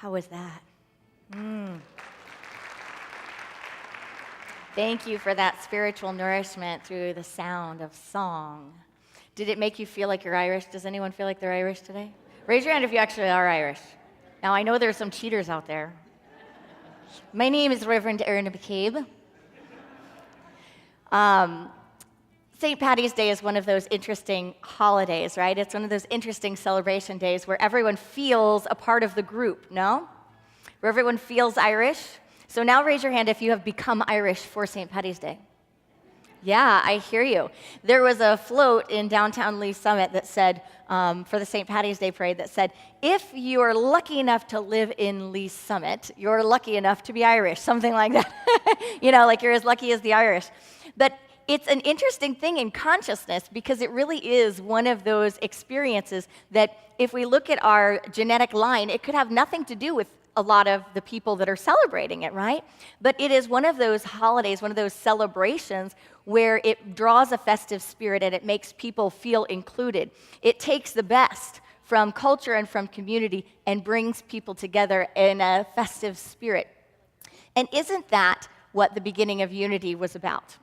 How was that? Thank you for that spiritual nourishment through the sound of song. Did it make you feel like you're Irish? Does anyone feel like they're Irish today? Raise your hand if you actually are Irish. Now, I know there's some cheaters out there. My name is Reverend Erin McCabe. St. Paddy's Day is one of those interesting holidays, right? It's one of those interesting celebration days where everyone feels a part of the group, no? Where everyone feels Irish. So now raise your hand if you have become Irish for St. Paddy's Day. Yeah, I hear you. There was a float in downtown Lee Summit that said, for the St. Paddy's Day parade, that said, if you are lucky enough to live in Lee Summit, you're lucky enough to be Irish, something like that. Like you're as lucky as the Irish. But it's an interesting thing in consciousness because it really is one of those experiences that if we look at our genetic line, it could have nothing to do with a lot of the people that are celebrating it, right? But it is one of those holidays, one of those celebrations where it draws a festive spirit and it makes people feel included. It takes the best from culture and from community and brings people together in a festive spirit. And isn't that what the beginning of Unity was about?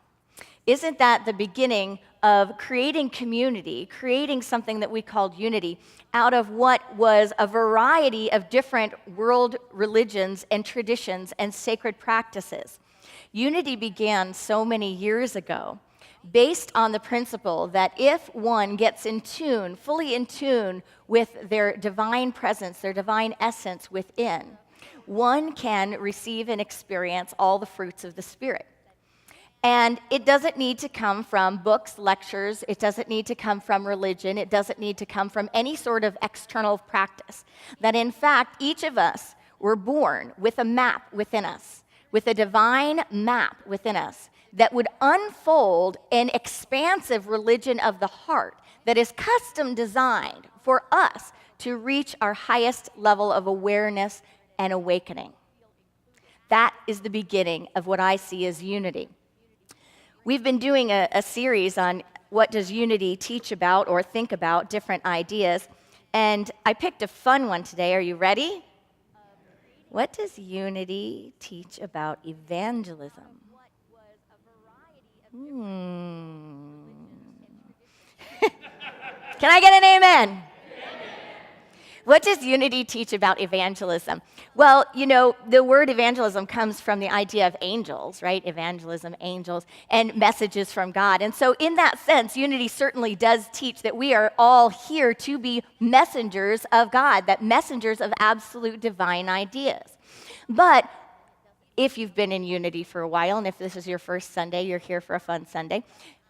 Isn't that the beginning of creating community, creating something that we called unity out of what was a variety of different world religions and traditions and sacred practices? Unity began so many years ago based on the principle that if one gets in tune, fully in tune with their divine presence, their divine essence within, one can receive and experience all the fruits of the Spirit. And it doesn't need to come from books, lectures. It doesn't need to come from religion. It doesn't need to come from any sort of external practice. That in fact, each of us were born with a map within us, with a divine map within us that would unfold an expansive religion of the heart that is custom designed for us to reach our highest level of awareness and awakening. That is the beginning of what I see as unity. We've been doing a series on what does unity teach about or think about, different ideas, and I picked a fun one today. Are you ready? What does unity teach about evangelism? Can I get an amen? What does unity teach about evangelism? Well, the word evangelism comes from the idea of angels, right? Evangelism, angels, and messages from God. And so in that sense, unity certainly does teach that we are all here to be messengers of God, that messengers of absolute divine ideas. But if you've been in unity for a while, and if this is your first Sunday, you're here for a fun Sunday.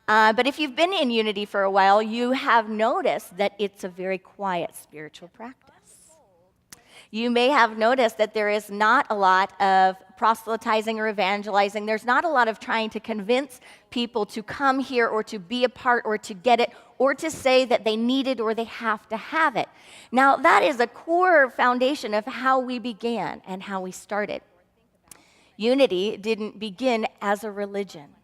But if you've been in unity for a while, you have noticed that it's a very quiet spiritual practice. You may have noticed that there is not a lot of proselytizing or evangelizing. There's not a lot of trying to convince people to come here or to be a part or to get it or to say that they need it or they have to have it. Now, that is a core foundation of how we began and how we started. Unity didn't begin as a religion.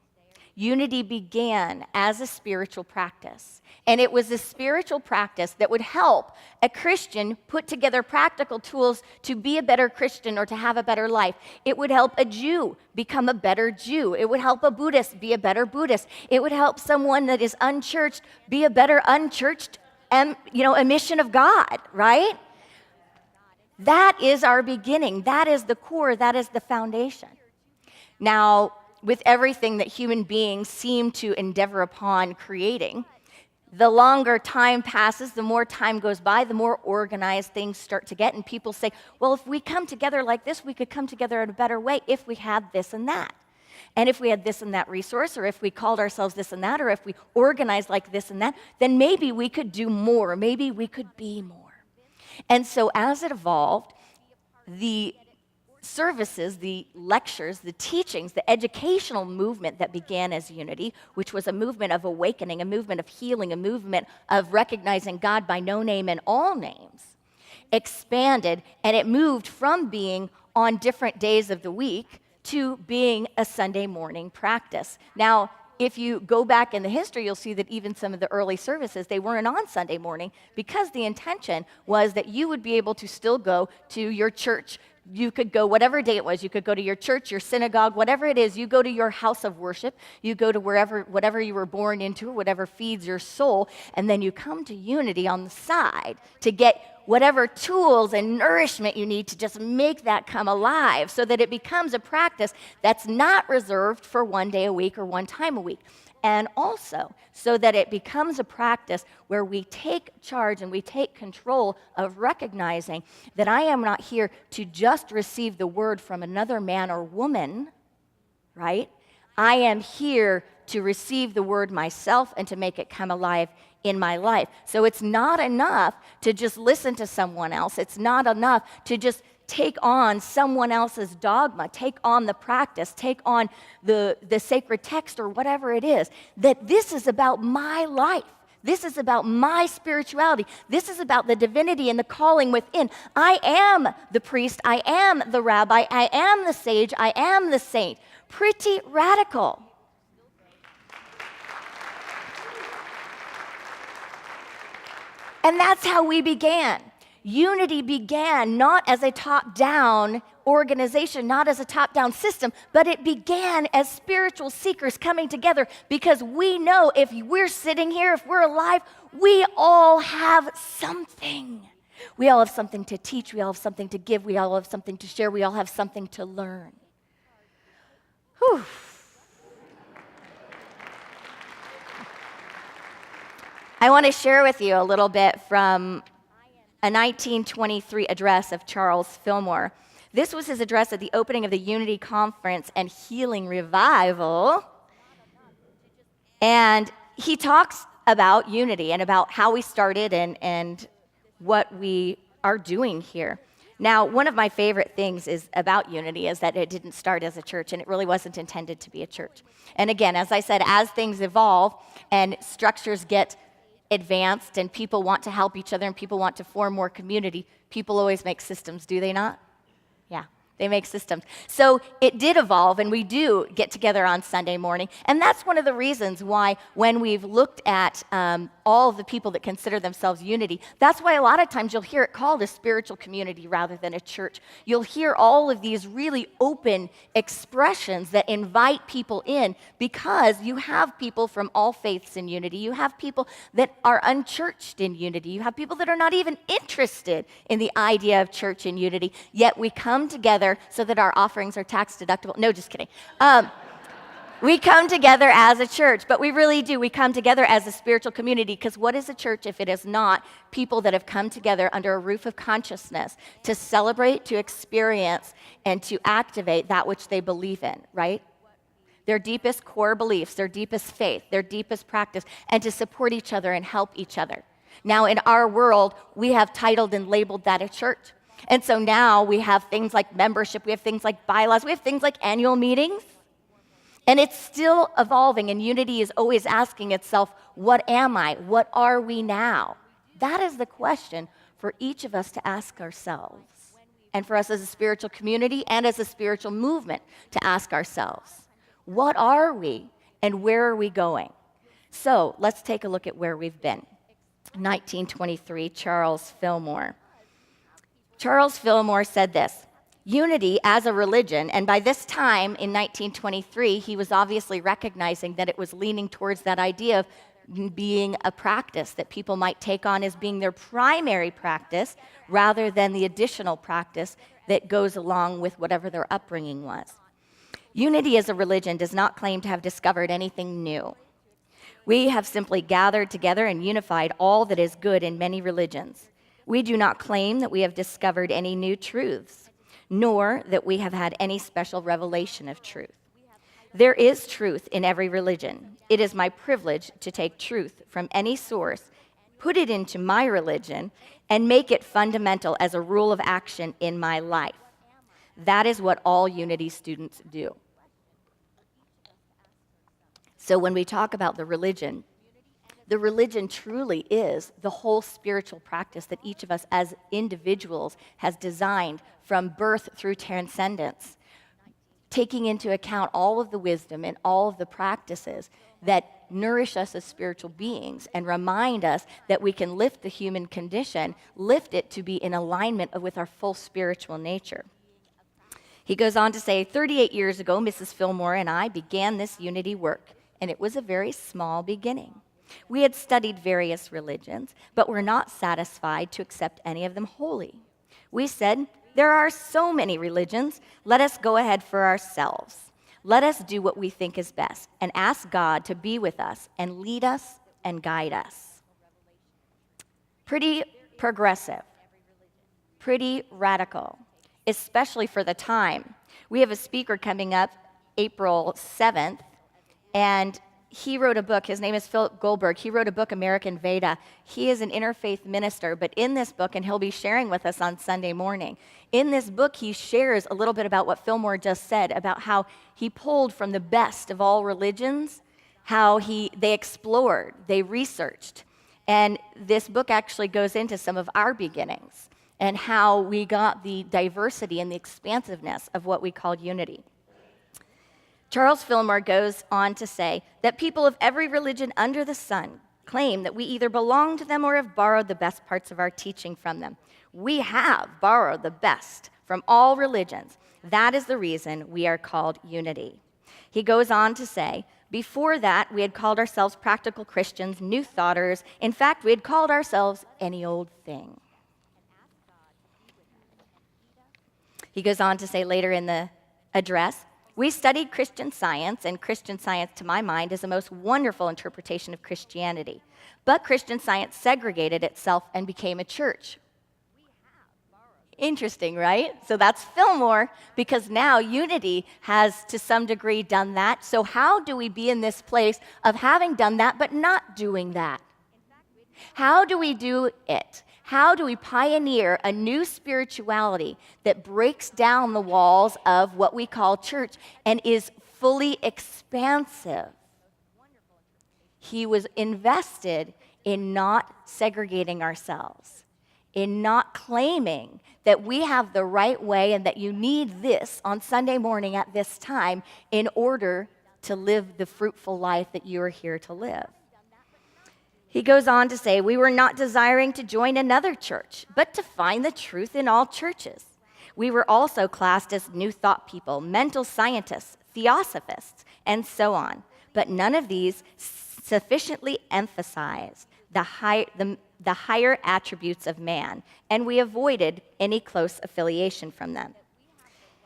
Unity began as a spiritual practice, and it was a spiritual practice that would help a Christian put together practical tools to be a better Christian or to have a better life. It would help a Jew become a better Jew. It would help a Buddhist be a better Buddhist. It would help someone that is unchurched be a better unchurched, emission of God, right? That is our beginning. That is the core. That is the foundation. Now, with everything that human beings seem to endeavor upon creating, the longer time passes, the more time goes by, the more organized things start to get. And people say, well, if we come together like this, we could come together in a better way if we had this and that. And if we had this and that resource, or if we called ourselves this and that, or if we organized like this and that, then maybe we could do more. Maybe we could be more. And so as it evolved, the services, the lectures, the teachings, the educational movement that began as unity, which was a movement of awakening, a movement of healing, a movement of recognizing God by no name and all names, expanded, and it moved from being on different days of the week to being a Sunday morning practice. Now, if you go back in the history, you'll see that even some of the early services, they weren't on Sunday morning because the intention was that you would be able to still go to your church. You could go whatever day it was. You could go to your church, your synagogue, whatever it is. You go to your house of worship. You go to whatever you were born into, whatever feeds your soul. And then you come to Unity on the side to get whatever tools and nourishment you need to just make that come alive so that it becomes a practice that's not reserved for one day a week or one time a week. And also so that it becomes a practice where we take charge and we take control of recognizing that I am not here to just receive the word from another man or woman, right? I am here to receive the word myself and to make it come alive in my life. So it's not enough to just listen to someone else. It's not enough to just take on someone else's dogma, take on the practice, take on the sacred text or whatever it is. That this is about my life. This is about my spirituality. This is about the divinity and the calling within. I am the priest. I am the rabbi. I am the sage. I am the saint. Pretty radical. And that's how we began. Unity began not as a top-down organization, not as a top-down system, but it began as spiritual seekers coming together because we know if we're sitting here, if we're alive, we all have something. We all have something to teach. We all have something to give. We all have something to share. We all have something to learn. Whew. I want to share with you a little bit from a 1923 address of Charles Fillmore. This was his address at the opening of the Unity Conference and Healing Revival. And he talks about unity and about how we started and what we are doing here. Now, one of my favorite things is about unity is that it didn't start as a church, and it really wasn't intended to be a church. And again, as I said, as things evolve and structures get advanced and people want to help each other and people want to form more community, people always make systems, do they not? Yeah, they make systems. So it did evolve, and we do get together on Sunday morning. And that's one of the reasons why when we've looked at all of the people that consider themselves unity, that's why a lot of times you'll hear it called a spiritual community rather than a church. You'll hear all of these really open expressions that invite people in because you have people from all faiths in unity. You have people that are unchurched in unity. You have people that are not even interested in the idea of church in unity, yet we come together so that our offerings are tax deductible. No, just kidding. We come together as a church, but we really do. We come together as a spiritual community because what is a church if it is not people that have come together under a roof of consciousness to celebrate, to experience, and to activate that which they believe in, right? Their deepest core beliefs, their deepest faith, their deepest practice, and to support each other and help each other. Now, in our world, we have titled and labeled that a church. And so now we have things like membership, we have things like bylaws, we have things like annual meetings. And it's still evolving, and unity is always asking itself, what am I? What are we now? That is the question for each of us to ask ourselves, and for us as a spiritual community and as a spiritual movement to ask ourselves. What are we, and where are we going? So let's take a look at where we've been. 1923, Charles Fillmore. Charles Fillmore said this: unity as a religion, and by this time in 1923, he was obviously recognizing that it was leaning towards that idea of being a practice that people might take on as being their primary practice rather than the additional practice that goes along with whatever their upbringing was. Unity as a religion does not claim to have discovered anything new. We have simply gathered together and unified all that is good in many religions. We do not claim that we have discovered any new truths, nor that we have had any special revelation of truth. There is truth in every religion. It is my privilege to take truth from any source, put it into my religion, and make it fundamental as a rule of action in my life. That is what all Unity students do. So when we talk about the religion truly is the whole spiritual practice that each of us as individuals has designed from birth through transcendence, taking into account all of the wisdom and all of the practices that nourish us as spiritual beings and remind us that we can lift the human condition, lift it to be in alignment with our full spiritual nature. He goes on to say, 38 years ago, Mrs. Fillmore and I began this unity work, and it was a very small beginning. We had studied various religions, but were not satisfied to accept any of them wholly. We said, there are so many religions, let us go ahead for ourselves. Let us do what we think is best and ask God to be with us and lead us and guide us. Pretty progressive, pretty radical, especially for the time. We have a speaker coming up April 7th, and he wrote a book. His name is Philip Goldberg. He wrote a book, American Veda. He is an interfaith minister, but in this book, and he'll be sharing with us on Sunday morning, in this book, he shares a little bit about what Fillmore just said, about how he pulled from the best of all religions, how they explored, they researched. And this book actually goes into some of our beginnings and how we got the diversity and the expansiveness of what we called unity. Charles Fillmore goes on to say that people of every religion under the sun claim that we either belong to them or have borrowed the best parts of our teaching from them. We have borrowed the best from all religions. That is the reason we are called unity. He goes on to say, before that, we had called ourselves practical Christians, new thoughters. In fact, we had called ourselves any old thing. He goes on to say later in the address, we studied Christian science, and Christian science, to my mind, is the most wonderful interpretation of Christianity. But Christian science segregated itself and became a church. Interesting, right? So that's Fillmore, because now unity has, to some degree, done that. So how do we be in this place of having done that but not doing that? How do we do it? How do we pioneer a new spirituality that breaks down the walls of what we call church and is fully expansive? He was invested in not segregating ourselves, in not claiming that we have the right way and that you need this on Sunday morning at this time in order to live the fruitful life that you are here to live. He goes on to say, we were not desiring to join another church, but to find the truth in all churches. We were also classed as new thought people, mental scientists, theosophists, and so on. But none of these sufficiently emphasized the higher attributes of man, and we avoided any close affiliation from them.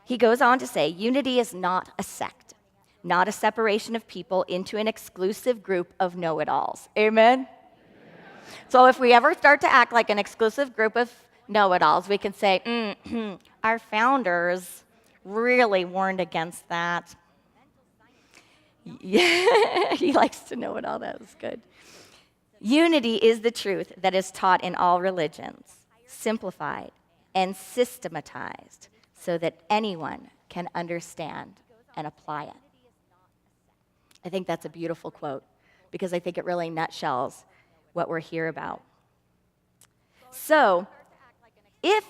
He goes on to say, unity is not a sect, not a separation of people into an exclusive group of know-it-alls. Amen? So if we ever start to act like an exclusive group of know-it-alls, we can say, our founders really warned against that. Yeah, he likes to know it all. That was good. Unity is the truth that is taught in all religions, simplified and systematized so that anyone can understand and apply it. I think that's a beautiful quote because I think it really nutshells what we're here about. So, if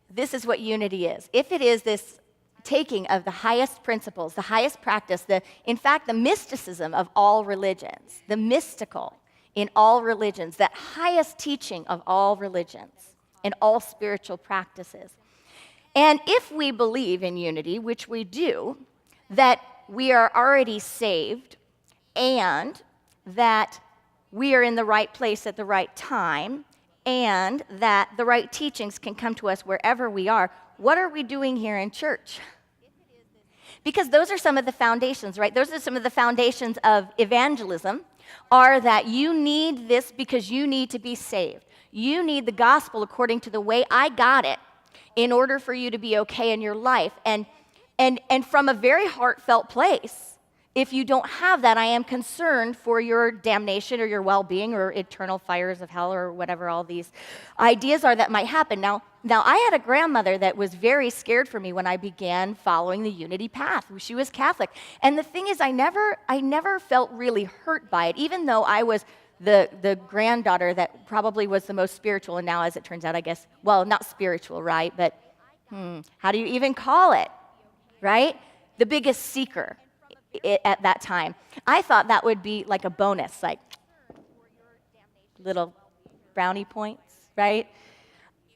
this is what unity is, if it is this taking of the highest principles, the highest practice, in fact, the mysticism of all religions, the mystical in all religions, that highest teaching of all religions and all spiritual practices. And if we believe in unity, which we do, that we are already saved and that we are in the right place at the right time and that the right teachings can come to us wherever we are, what are we doing here in church? Because those are some of the foundations, right? Those are some of the foundations of evangelism, are that you need this because you need to be saved. You need the gospel according to the way I got it in order for you to be okay in your life. And from a very heartfelt place, if you don't have that, I am concerned for your damnation or your well-being or eternal fires of hell or whatever all these ideas are that might happen. Now, I had a grandmother that was very scared for me when I began following the unity path. She was Catholic. And the thing is, I never felt really hurt by it, even though I was the granddaughter that probably was the most spiritual. And now, as it turns out, I guess, well, not spiritual, right? But how do you even call it, right? The biggest seeker at that time. I thought that would be like a bonus, like little brownie points, right?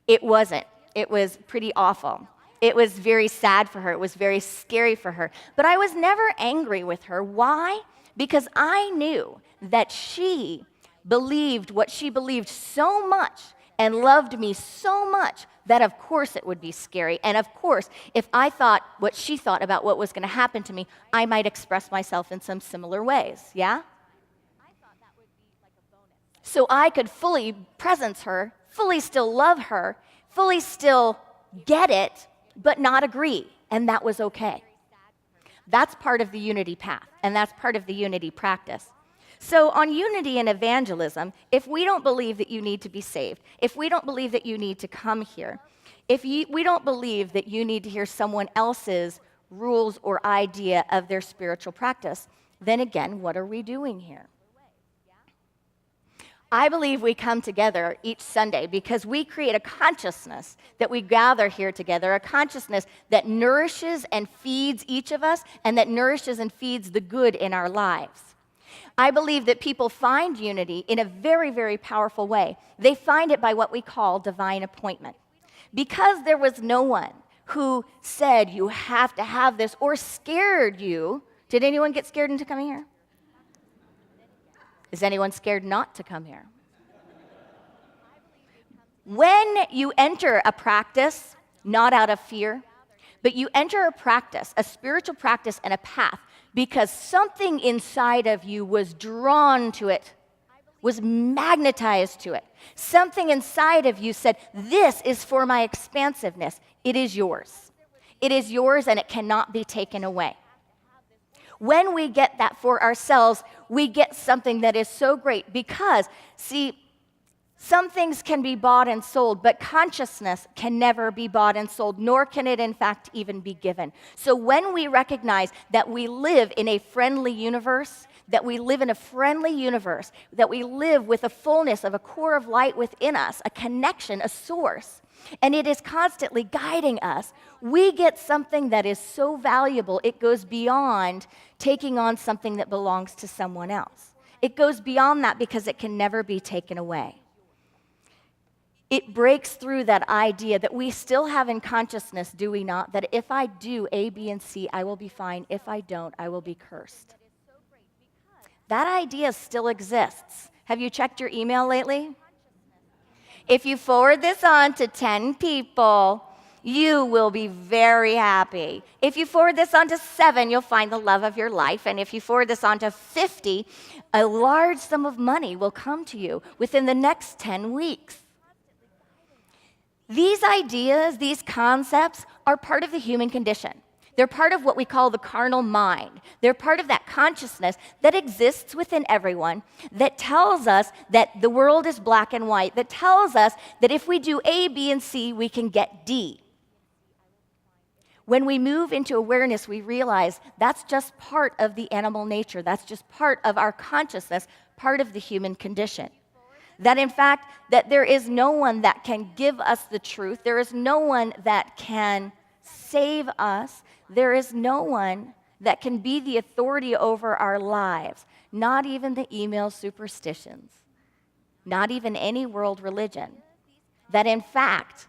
It wasn't. It was pretty awful. It was very sad for her. It was very scary for her. But I was never angry with her. Why? Because I knew that she believed what she believed so much and loved me so much that of course it would be scary. And of course, if I thought what she thought about what was going to happen to me, I might express myself in some similar ways, yeah? So I could fully presence her, fully still love her, fully still get it, but not agree, and that was okay. That's part of the unity path, and that's part of the unity practice. So on unity and evangelism, if we don't believe that you need to be saved, if we don't believe that you need to come here, we don't believe that you need to hear someone else's rules or idea of their spiritual practice, then again, what are we doing here? I believe we come together each Sunday because we create a consciousness that we gather here together, a consciousness that nourishes and feeds each of us and that nourishes and feeds the good in our lives. I believe that people find unity in a very, very powerful way. They find it by what we call divine appointment. Because there was no one who said you have to have this or scared you. Did anyone get scared into coming here? Is anyone scared not to come here? When you enter a practice, not out of fear, but you enter a practice, a spiritual practice and a path, because something inside of you was drawn to it, was magnetized to it. Something inside of you said, this is for my expansiveness. It is yours. It is yours and it cannot be taken away. When we get that for ourselves, we get something that is so great because, see, some things can be bought and sold, but consciousness can never be bought and sold, nor can it, in fact, even be given. So when we recognize that we live in a friendly universe, that we live with a fullness of a core of light within us, a connection, a source, and it is constantly guiding us, we get something that is so valuable, it goes beyond taking on something that belongs to someone else. It goes beyond that because it can never be taken away. It breaks through that idea that we still have in consciousness, do we not, that if I do A, B, and C, I will be fine. If I don't, I will be cursed. That idea still exists. Have you checked your email lately? If you forward this on to 10 people, you will be very happy. If you forward this on to 7, you'll find the love of your life. And if you forward this on to 50, a large sum of money will come to you within the next 10 weeks. These ideas, these concepts, are part of the human condition. They're part of what we call the carnal mind. They're part of that consciousness that exists within everyone that tells us that the world is black and white, that tells us that if we do A, B, and C, we can get D. When we move into awareness, we realize that's just part of the animal nature. That's just part of our consciousness, part of the human condition. That in fact, that there is no one that can give us the truth. There is no one that can save us. There is no one that can be the authority over our lives, not even the email superstitions, not even any world religion. That in fact,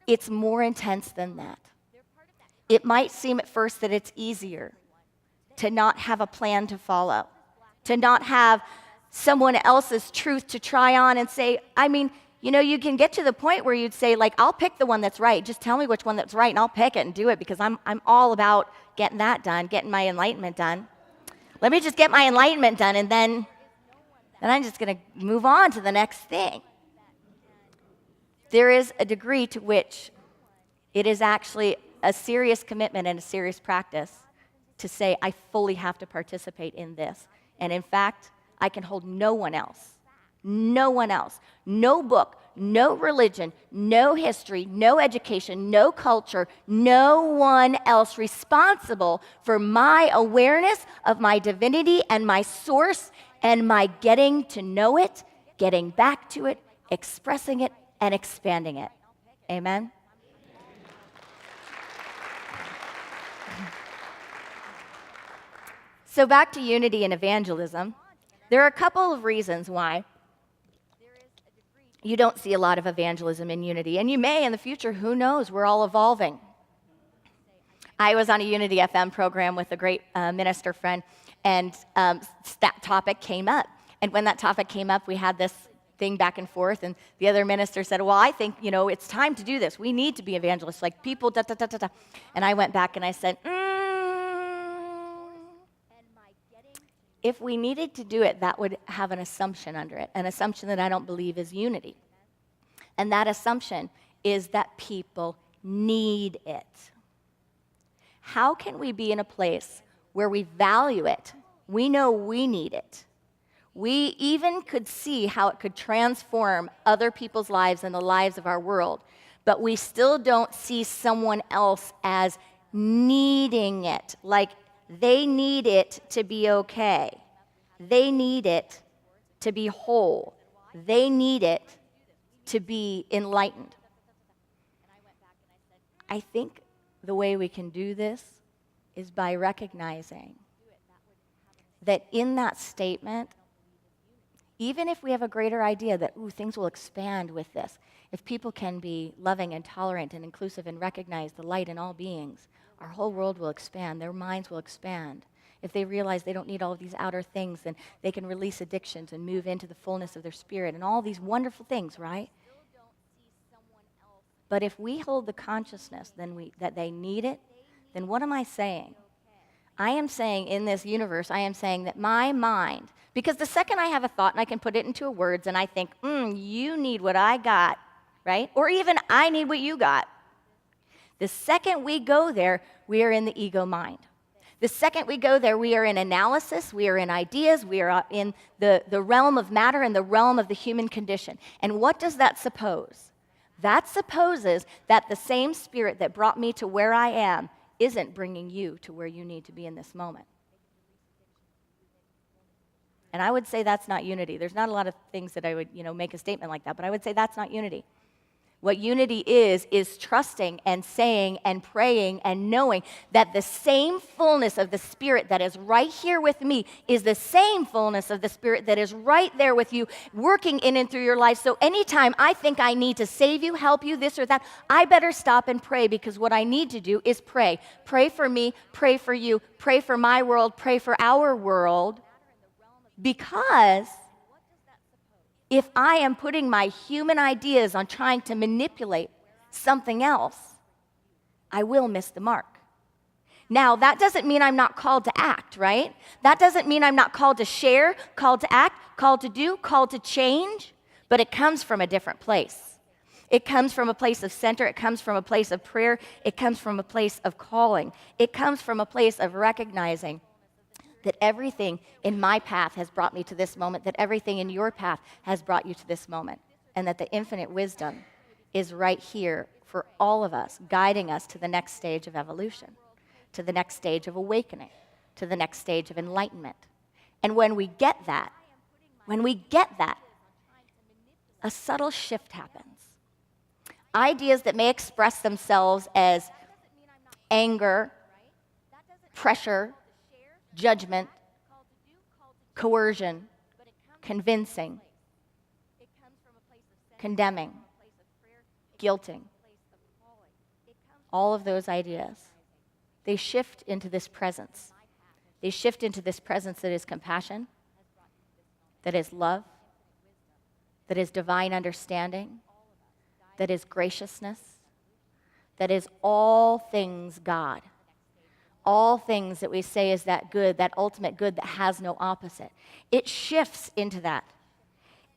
it's more intense than that. It might seem at first that it's easier to not have a plan to follow, to not have someone else's truth to try on and say, you can get to the point where you'd say, like, I'll pick the one that's right. Just tell me which one that's right, and I'll pick it and do it because I'm all about getting that done, getting my enlightenment done. Let me just get my enlightenment done, and then I'm just going to move on to the next thing. There is a degree to which it is actually a serious commitment and a serious practice to say, I fully have to participate in this. And in fact, I can hold no one else, no book, no religion, no history, no education, no culture, no one else responsible for my awareness of my divinity and my source and my getting to know it, getting back to it, expressing it, and expanding it. Amen? So back to unity and evangelism. There are a couple of reasons why you don't see a lot of evangelism in unity. And you may in the future, who knows? We're all evolving. I was on a Unity FM program with a great minister friend, and that topic came up. And when that topic came up, we had this thing back and forth, and the other minister said, well, I think, it's time to do this. We need to be evangelists, like people, da, da, da, da, da. And I went back and I said, if we needed to do it, that would have an assumption under it, an assumption that I don't believe is unity. And that assumption is that people need it. How can we be in a place where we value it? We know we need it. We even could see how it could transform other people's lives and the lives of our world, but we still don't see someone else as needing it, like they need it to be okay. They need it to be whole. They need it to be enlightened. I think the way we can do this is by recognizing that in that statement, even if we have a greater idea that, things will expand with this, if people can be loving and tolerant and inclusive and recognize the light in all beings, our whole world will expand, their minds will expand. If they realize they don't need all of these outer things, then they can release addictions and move into the fullness of their spirit and all these wonderful things, right? But if we hold the consciousness that they need it, then what am I saying? I am saying in this universe, I am saying that my mind, because the second I have a thought and I can put it into words and I think, you need what I got, right? Or even I need what you got. The second we go there, we are in the ego mind. The second we go there, we are in analysis, we are in ideas, we are in the realm of matter and the realm of the human condition. And what does that suppose? That supposes that the same spirit that brought me to where I am isn't bringing you to where you need to be in this moment. And I would say that's not unity. There's not a lot of things that I would, make a statement like that, but I would say that's not unity. What unity is trusting and saying and praying and knowing that the same fullness of the Spirit that is right here with me is the same fullness of the Spirit that is right there with you, working in and through your life. So anytime I think I need to save you, help you, this or that, I better stop and pray, because what I need to do is pray. Pray for me, pray for you, pray for my world, pray for our world, because if I am putting my human ideas on trying to manipulate something else, I will miss the mark. Now, that doesn't mean I'm not called to act, right? That doesn't mean I'm not called to share, called to act, called to do, called to change, but it comes from a different place. It comes from a place of center. It comes from a place of prayer. It comes from a place of calling. It comes from a place of recognizing that everything in my path has brought me to this moment, that everything in your path has brought you to this moment, and that the infinite wisdom is right here for all of us, guiding us to the next stage of evolution, to the next stage of awakening, to the next stage of enlightenment. And when we get that, a subtle shift happens. Ideas that may express themselves as anger, pressure, judgment, coercion, convincing, condemning, guilting. All of those ideas, they shift into this presence. They shift into this presence that is compassion, that is love, that is divine understanding, that is graciousness, that is all things God. All things that we say is that good, that ultimate good that has no opposite. It shifts into that.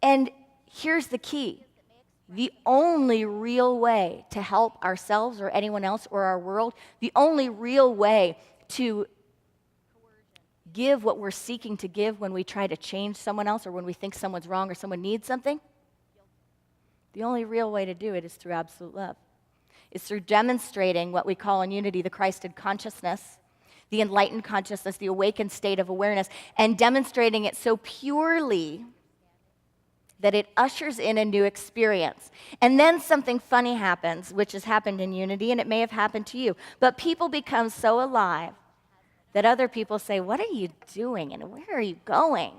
And here's the key. The only real way to help ourselves or anyone else or our world, the only real way to give what we're seeking to give when we try to change someone else or when we think someone's wrong or someone needs something, the only real way to do it is through absolute love. It's through demonstrating what we call in unity the Christed consciousness, the enlightened consciousness, the awakened state of awareness, and demonstrating it so purely that it ushers in a new experience. And then something funny happens, which has happened in unity, and it may have happened to you. But people become so alive that other people say, what are you doing and where are you going?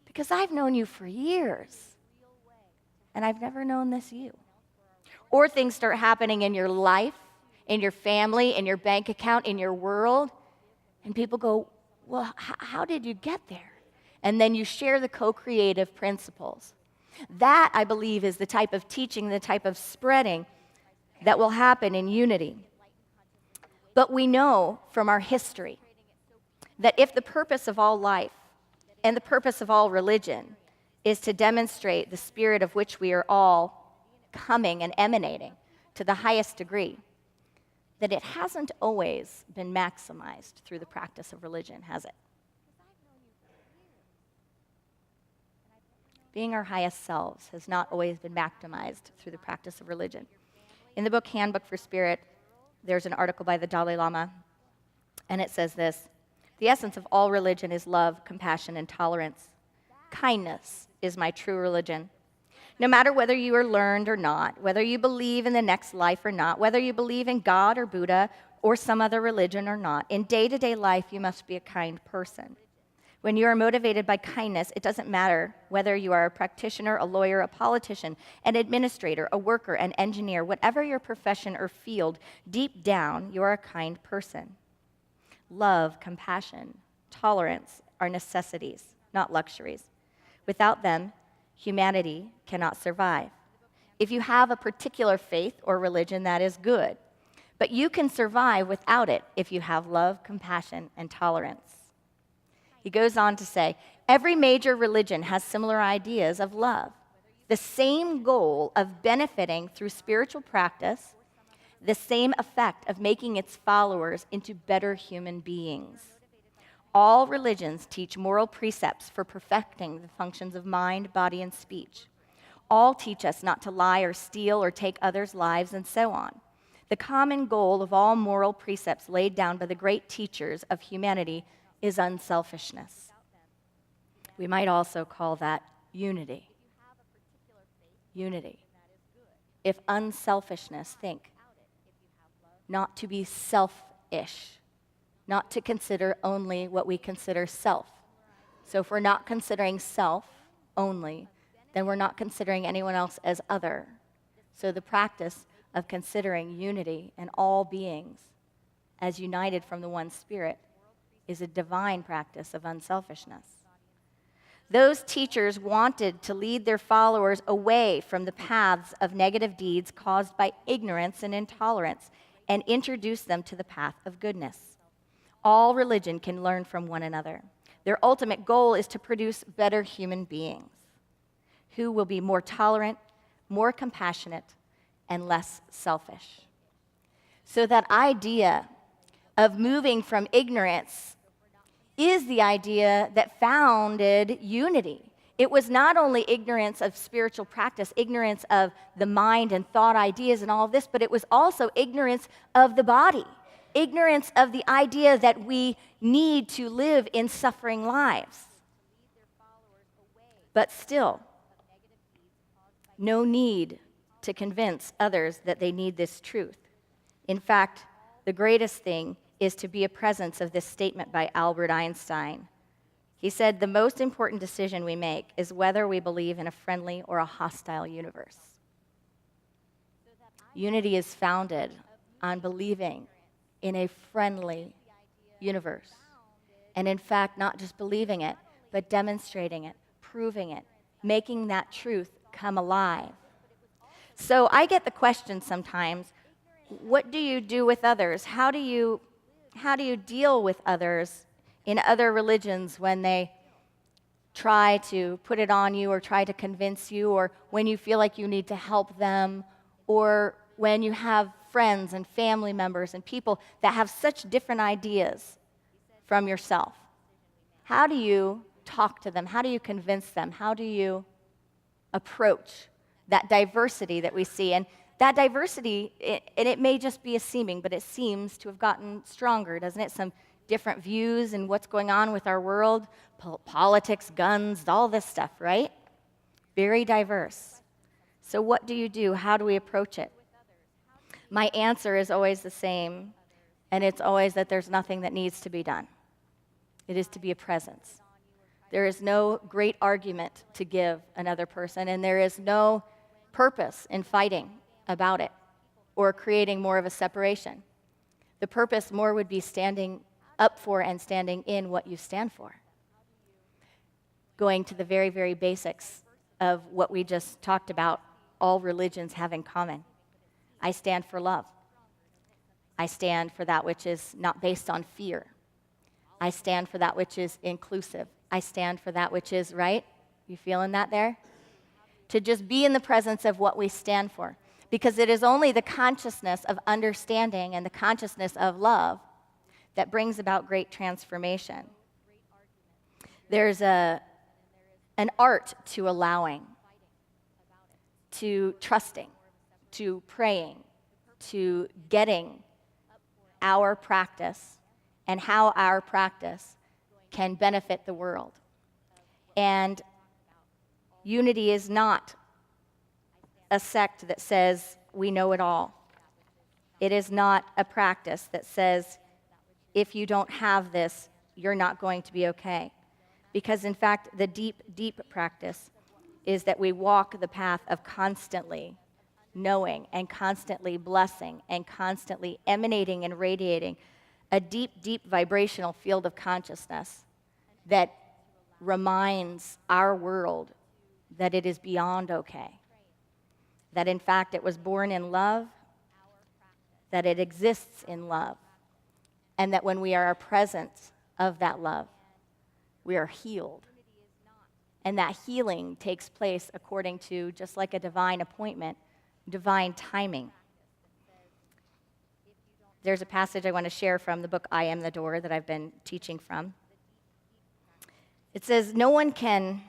Because I've known you for years, and I've never known this you. Or things start happening in your life, in your family, in your bank account, in your world, and people go, well, how did you get there? And then you share the co-creative principles. That, I believe, is the type of teaching, the type of spreading that will happen in unity. But we know from our history that if the purpose of all life and the purpose of all religion is to demonstrate the spirit of which we are all coming and emanating to the highest degree, that it hasn't always been maximized through the practice of religion, has it? Being our highest selves has not always been maximized through the practice of religion. In the book Handbook for Spirit, there's an article by the Dalai Lama, and it says this: the essence of all religion is love, compassion, and tolerance. Kindness is my true religion. No matter whether you are learned or not, whether you believe in the next life or not, whether you believe in God or Buddha or some other religion or not, in day-to-day life you must be a kind person. When you are motivated by kindness, it doesn't matter whether you are a practitioner, a lawyer, a politician, an administrator, a worker, an engineer, whatever your profession or field, deep down, you are a kind person. Love, compassion, tolerance are necessities, not luxuries. Without them, humanity cannot survive. If you have a particular faith or religion, that is good. But you can survive without it if you have love, compassion, and tolerance. He goes on to say, every major religion has similar ideas of love, the same goal of benefiting through spiritual practice, the same effect of making its followers into better human beings. All religions teach moral precepts for perfecting the functions of mind, body, and speech. All teach us not to lie or steal or take others' lives, and so on. The common goal of all moral precepts laid down by the great teachers of humanity is unselfishness. We might also call that unity. Unity. If unselfishness, think, not to be selfish, not to consider only what we consider self. So if we're not considering self only, then we're not considering anyone else as other. So the practice of considering unity in all beings as united from the one Spirit is a divine practice of unselfishness. Those teachers wanted to lead their followers away from the paths of negative deeds caused by ignorance and intolerance and introduce them to the path of goodness. All religion can learn from one another. Their ultimate goal is to produce better human beings who will be more tolerant, more compassionate, and less selfish. So that idea of moving from ignorance is the idea that founded unity. It was not only ignorance of spiritual practice, ignorance of the mind and thought ideas and all of this, but it was also ignorance of the body, ignorance of the idea that we need to live in suffering lives. But still, no need to convince others that they need this truth. In fact, the greatest thing is to be a presence of this statement by Albert Einstein. He said, the most important decision we make is whether we believe in a friendly or a hostile universe. Unity is founded on believing in a friendly universe. And in fact, not just believing it, but demonstrating it, proving it, making that truth come alive. So I get the question sometimes, what do you do with others? How do you deal with others in other religions when they try to put it on you or try to convince you, or when you feel like you need to help them, or when you have friends and family members and people that have such different ideas from yourself? How do you talk to them? How do you convince them? How do you approach that diversity that we see? And that diversity, it may just be a seeming, but it seems to have gotten stronger, doesn't it? Some different views and what's going on with our world, politics, guns, all this stuff, right? Very diverse. So what do you do? How do we approach it? My answer is always the same. And it's always that there's nothing that needs to be done. It is to be a presence. There is no great argument to give another person, and there is no purpose in fighting about it or creating more of a separation. The purpose more would be standing up for and standing in what you stand for. Going to the very, very basics of what we just talked about, all religions have in common. I stand for love. I stand for that which is not based on fear. I stand for that which is inclusive. I stand for that which is, right? You feeling that there? To just be in the presence of what we stand for. Because it is only the consciousness of understanding and the consciousness of love that brings about great transformation. There's an art to allowing, to trusting, to praying, to getting our practice and how our practice can benefit the world. And unity is not a sect that says we know it all. It is not a practice that says if you don't have this, you're not going to be okay. Because in fact, the deep, deep practice is that we walk the path of constantly knowing and constantly blessing and constantly emanating and radiating a deep, deep vibrational field of consciousness that reminds our world that it is beyond okay. That in fact it was born in love, that it exists in love, and that when we are a presence of that love, we are healed. And that healing takes place according to, just like a divine appointment, divine timing. There's a passage I want to share from the book I Am the Door that I've been teaching from. It says, no one can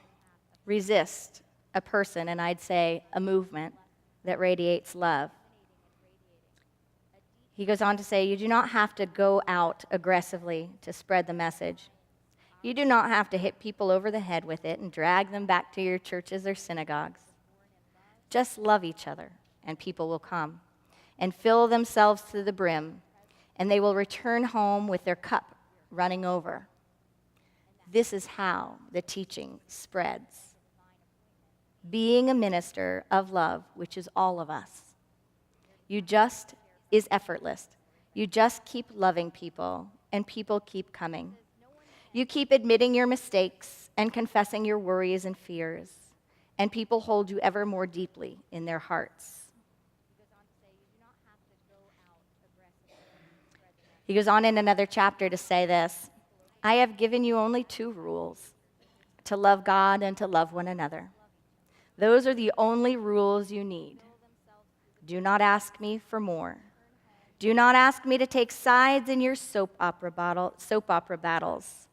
resist a person, and I'd say a movement, that radiates love. He goes on to say, you do not have to go out aggressively to spread the message. You do not have to hit people over the head with it and drag them back to your churches or synagogues. Just love each other, and people will come and fill themselves to the brim, and they will return home with their cup running over. This is how the teaching spreads. Being a minister of love, which is all of us. Is effortless. You just keep loving people, and people keep coming. You keep admitting your mistakes and confessing your worries and fears, and people hold you ever more deeply in their hearts. He goes on in another chapter to say this, I have given you only 2 rules, to love God and to love one another. Those are the only rules you need. Do not ask me for more. Do not ask me to take sides in your soap opera battles.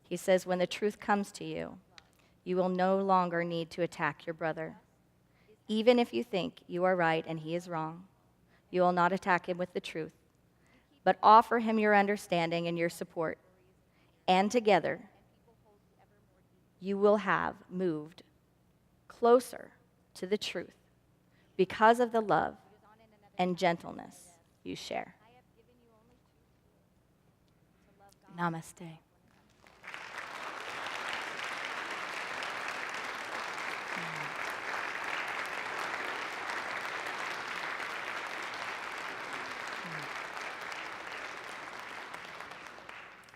He says, when the truth comes to you, you will no longer need to attack your brother. Even if you think you are right and he is wrong, you will not attack him with the truth, but offer him your understanding and your support. And together, you will have moved closer to the truth because of the love and gentleness you share. Namaste.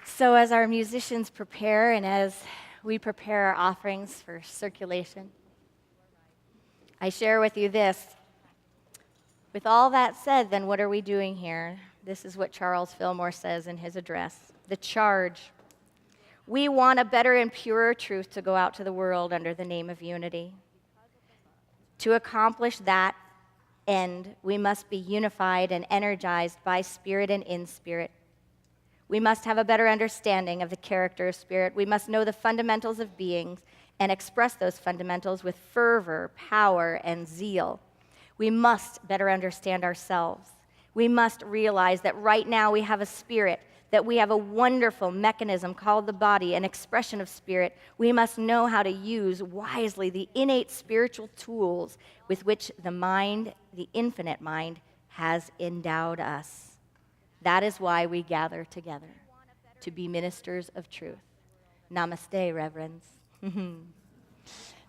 So as our musicians prepare and as we prepare our offerings for circulation, I share with you this. With all that said, then what are we doing here? This is what Charles Fillmore says in his address. The charge. We want a better and purer truth to go out to the world under the name of unity. To accomplish that end, we must be unified and energized by spirit and in spirit. We must have a better understanding of the character of spirit. We must know the fundamentals of beings and express those fundamentals with fervor, power, and zeal. We must better understand ourselves. We must realize that right now we have a spirit, that we have a wonderful mechanism called the body, an expression of spirit. We must know how to use wisely the innate spiritual tools with which the mind, the infinite mind, has endowed us. That is why we gather together, to be ministers of truth. Namaste, reverends.